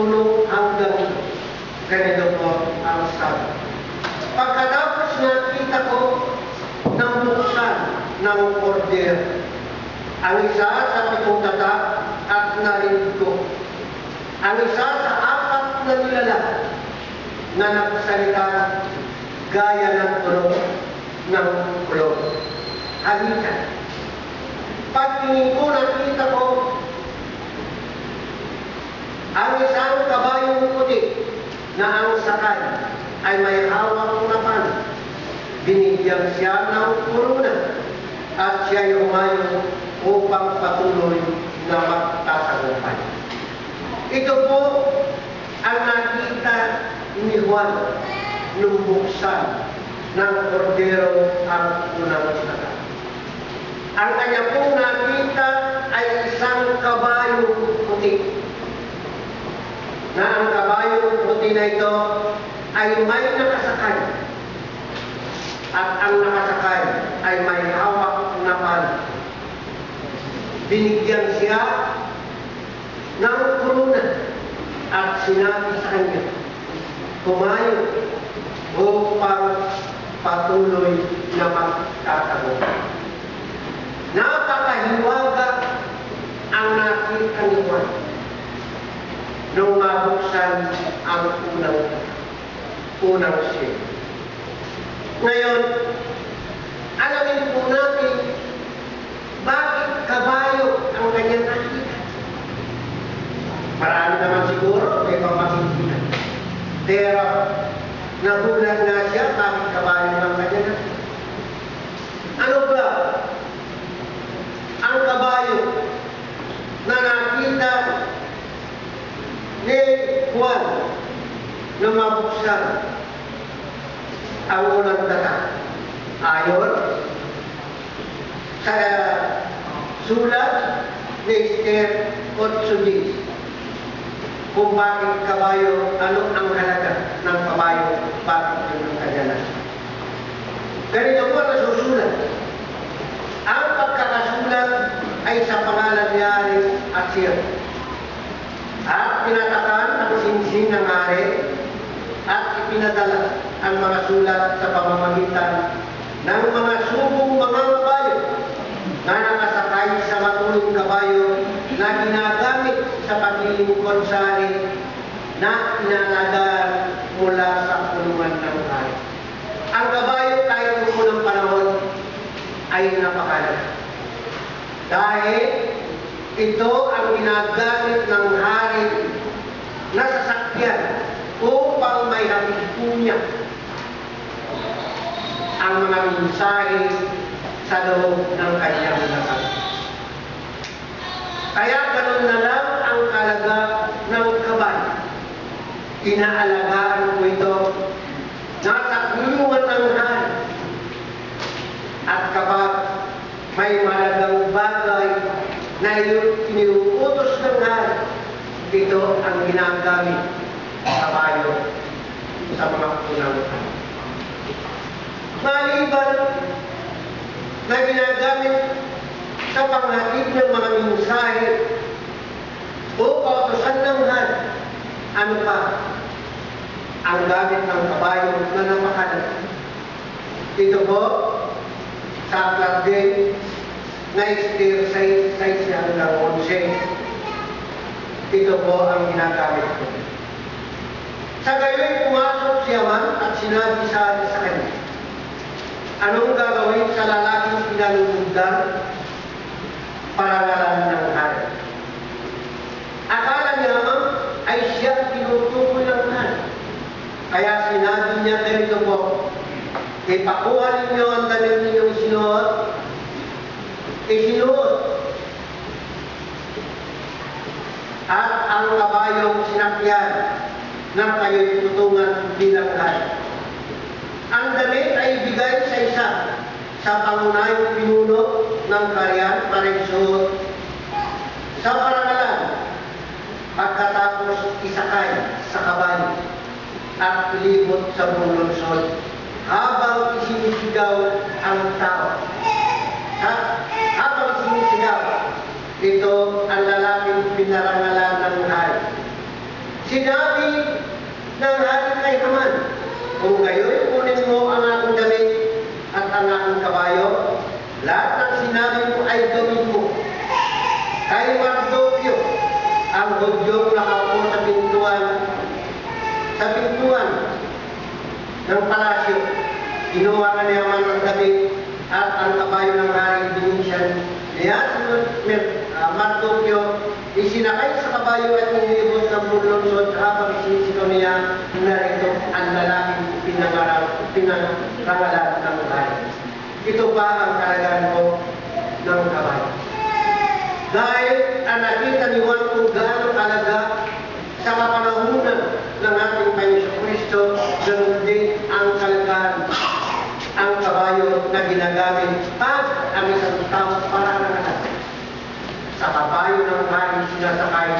puno hanggang ganito po ang sabi. Pagkatapos nakita ko ng buksan ng kordero, ang isa sa 7 tatak at narinig ko, ang isa sa 4 na nilalang na nagsalita gaya ng tunog ng kulog. Halika. Pagtingin ko, nakita ko ang isang kabayong puti na ang sakay ay may hawak na pan. Binigyan siya ng kuruna at siya'y humayo upang patuloy na magtasagumpay. Ito po ang nakita ni Juan nung buksan ng kordero ang unang sakay. Ang kanya pong nakita ay isang kabayong puti. Na ang kabayong puti na ito ay may nakasakay. At ang nakasakay ay may hawak na pan. Binigyan siya ng kuruna at sinabi sa kanya, humayo upang patuloy na magtatagumpay. Napakahiwaga ang nakita ni Juan nung mabuksan ang unang seal. Ngayon, alamin po natin bakit kabayo ang kanyang nakita. Marami naman siguro may pamakikita. Pero nagulat na siya bakit kabayo ang kanyang nakita. Ano ba ang kabayo na nakita ni Juan na mabuksan ang unang tatak? Ayon sa sulat ni Esther 8:10 kung bakit kabayo, ano ang halaga ng kabayo, bakit yun ang kanyang. Ganito po nasusulat. Ang pagkakasulat ay sa pangalan ni Ari at Sir. At pinatakan ang singsing ng Ari at ipinadala ang mga sulat sa pamamagitan ng mga subong mga kabayo na nakasakay sa matuling kabayo na ginagamit sa paglilingkod sa Ari na inalagaan mula sa kulungan ng Ari. Ang kabayo kahit noong unang panahon ay napakalaga. Dahil ito ang ginagamit ng hari na sasakyan upang may hatid po niya ang mga mensahe sa loob ng kanyang lakad. Kaya ganun na lang ang halaga ng kabayo. Inaalagaan ko ito nasa kulungan ng hari. At kapag may malagang bagay na iniuutos ng hari, ito ang ginagamit kabayo sa mga unang hari. Maliban na ginagamit sa panghatid ng mga mensahe o kautosan ng hari, ano pa ang gamit ng kabayo na napakalaga? Ito po sa aklat din na Esther 6:11. Ito po ang ginagamit ko. Sa gayoy pumasok si Haman at sinabi sa kanya, anong gagawin sa lalaking pinalulugdan parangalan ng hari? Akala niya ay siya tinutukoy ng hari. Kaya sinabi niya ganito po, ipakuha ninyo ang damit ninyong isinuot, at ang kabayong sinakyan ng kayo'y tutungan bilang hari. Ang damit ay ibigay sa isa sa pangunahing pinuno ng karyan para isuot sa parangalan, pagkatapos isakay sa kabayo at ilibot sa buong lungsod habang isinisigaw ang tao. Habang isinisigaw, ito ang lalaking pinarangalan ng hari. Sinabi ng hari kay Haman, kung gayo'y kunin mo ang aking damit at ang aking kabayo, lahat ng sinabi mo ay gawin mo. Kay Mardukyo, ang Hudyong nakaupo sa pintuan ng palasyo, kinuha ka ni Haman ang damit at ang kabayo ng hari binigyan niya Mardukyo, isinakay sa kabayo at inilibot ng burlonsod habang isinisigaw niya, narito ang lalaking pinangalan ng hari. Ito ba ang kalagahan ko ng kabayo? Dahil nakita ni Juan kung gaano kalaga sa kapanahunan ng ating Panginoon Kristo, ganoon din ang kalagahan ang kabayo na ginagamit pag ang isang tao para nangalan. Sa kabayo ng hari sinasakay,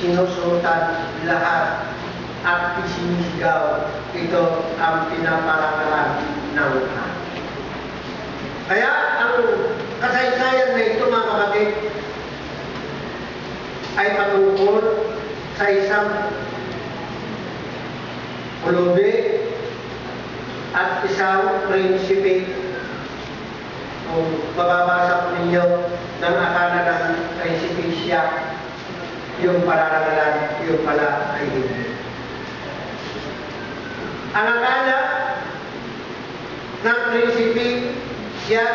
sinusutan lahat at isinisigaw. Ito ang pinaparangalan ng hari. Kaya ang kasaysayan na ito, mga kapatid, ay patungkol sa isang pulubi at isang prinsipe. Kung mababasa po ninyo ng akala ng prinsipe siya, yung pararangalan, yung pala ay hindi. Ang akala ng prinsipe siya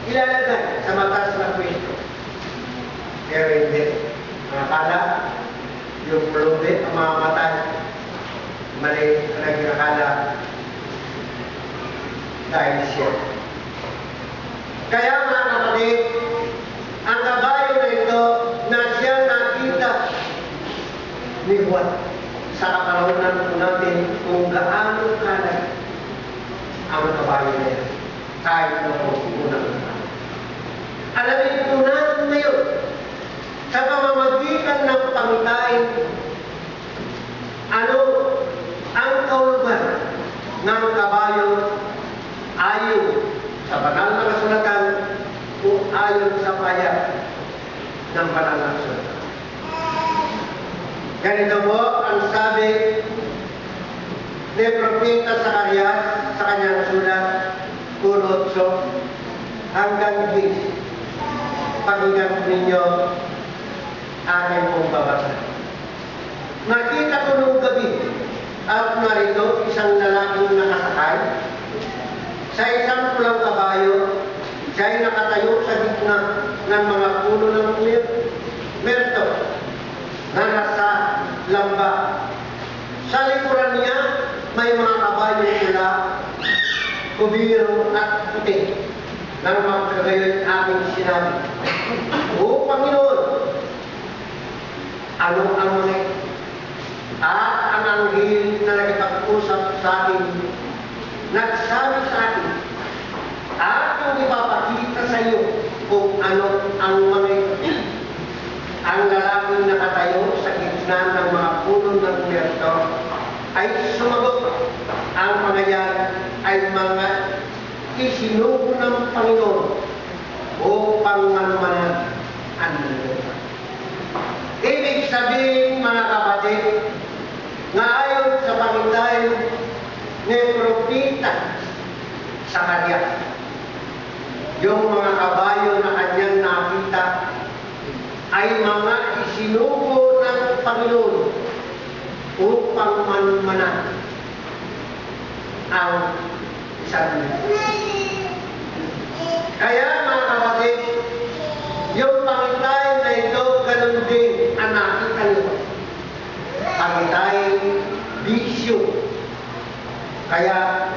ilalagay sa mataas na pwesto. Pero hindi. Ang akala, yung pulubi ang mamamatay. Mali ang naging akala dahil siya. Kaya mga kapatid, ang kabayo na ito na siya nakita ni Juan sa kapanahonan po natin kung gaano kalag ang kabayo na ito. Kahit noong unang araw. Alamin po natin ngayon sa pamamagitan ng pangitain ano ang kaulugan ng kabayo ayon sa banal na kasulatan o ayon sa payag ng banal na kasulatan. Ganito po ang sabi ni Propeta Zacarias sa kanyang sulat 1:8 hanggang 10. Pakinggan ninyo aking pong babasa. Nakita ko noong gabi at narito isang lalaking nakasakay sa isang pulang kabayo. Siya'y nakatayo sa gitna ng mga puno ng mirto na nasa lamba. Sa likuran niya may mga kabayo pula, kubiro at puti. Nang magkagayon aking sinabi, O Panginoon, ano ang mga at ang anghel na nagpag-usap sa akin, nagsabi sa akin, at kung ipapakita sa iyo kung ano ang mga ang lalaking nakatayo sa gitna ng mga puno ng mirto ay sumagot, ang mga yan ay mga isinugo ng Panginoon upang manumanan ang lupa. Ibig sabihin, mga kapatid, na ayon sa pangitain ni Propeta Zacarias, yung mga kabayo na kanyang nakita ay mga isinugo ng Panginoon upang manumanan ang isang lupa. Kaya mga kapatid, yung pangitain na ito, ganun din ang nakita nyo. Pangitain, bisyo. Kaya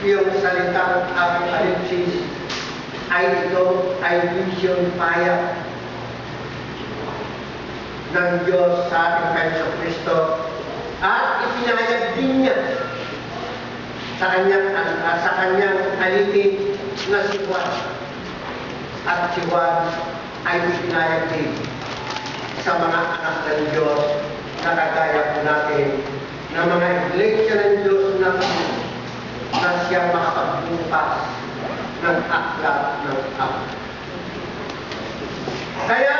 yung salitang apokalipsis ay ito ay vision payag ng Diyos sa ating Panginoon Kristo at ipinahayag din niya sa kanyang alipin na si Juan. At si Juan ay ipinahayag din sa mga anak ng Diyos na kagaya po natin na mga iglesia ng Diyos na siyang makapagbukas ng aklat ng aklat. Kaya